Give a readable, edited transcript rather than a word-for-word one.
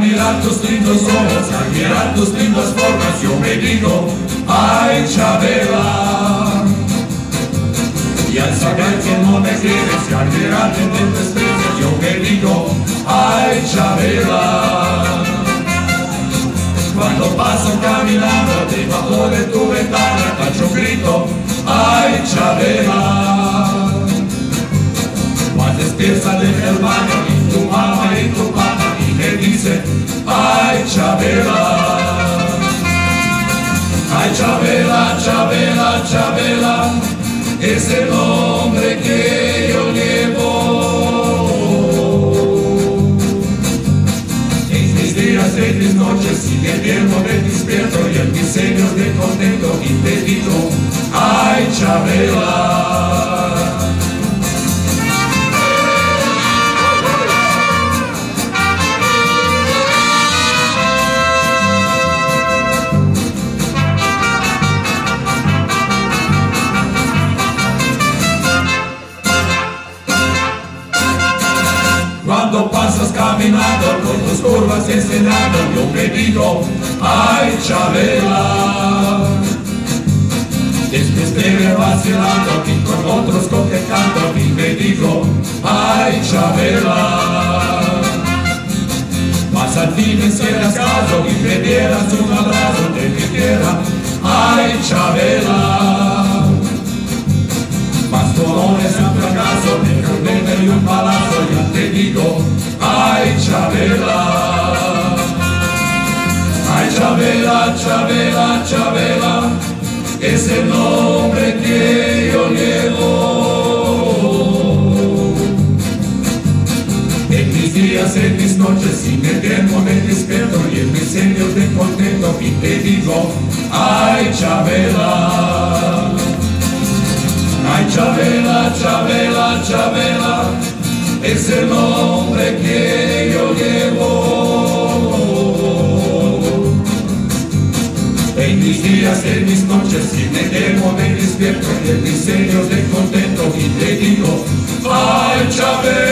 mirar tus lindos ojos, al mirar tus lindas formas, yo me digo, ay Chabela. Y al saber que no me quieres, y al mirarte te desprecias, yo me digo, ay Chabela. Cuando paso caminando debajo de tu ventana, cacho un grito, ay Chabela. Cuando despierta del baño y tu mamá y tu papá y me dicen, ay Chabela. Ay Chabela, Chabela, Chabela, es el nombre que yo llevo. En mis días, en mis noches, si me duermo me despierto y en mis sueños de contento y te digo, ay Chabela. Cuando pasas caminando con tus curvas enseñando, yo me digo, ay Chabela. Después te veo vacilando y con otros coquetando y me digo, ay Chabela. Mas al fin me hicieras caso y me dieras un abrazo de mi tierra, ay Chabela. Mas tu amor es un fracaso, me condena y un balazo, ya te digo, ay Chabela. Ay Chabela, Chabela, Chabela, es el nombre que yo llevo. En mis días, en mis noches, si me duermo me despierto y en mis sueños de contento y te digo, ay Chabela. Ay Chabela, Chabela, Chabela, es el nombre que yo llevo. En mis días, en mis noches, si me duermo me despierto y en mis sueños de contento y te digo, ay Chabela.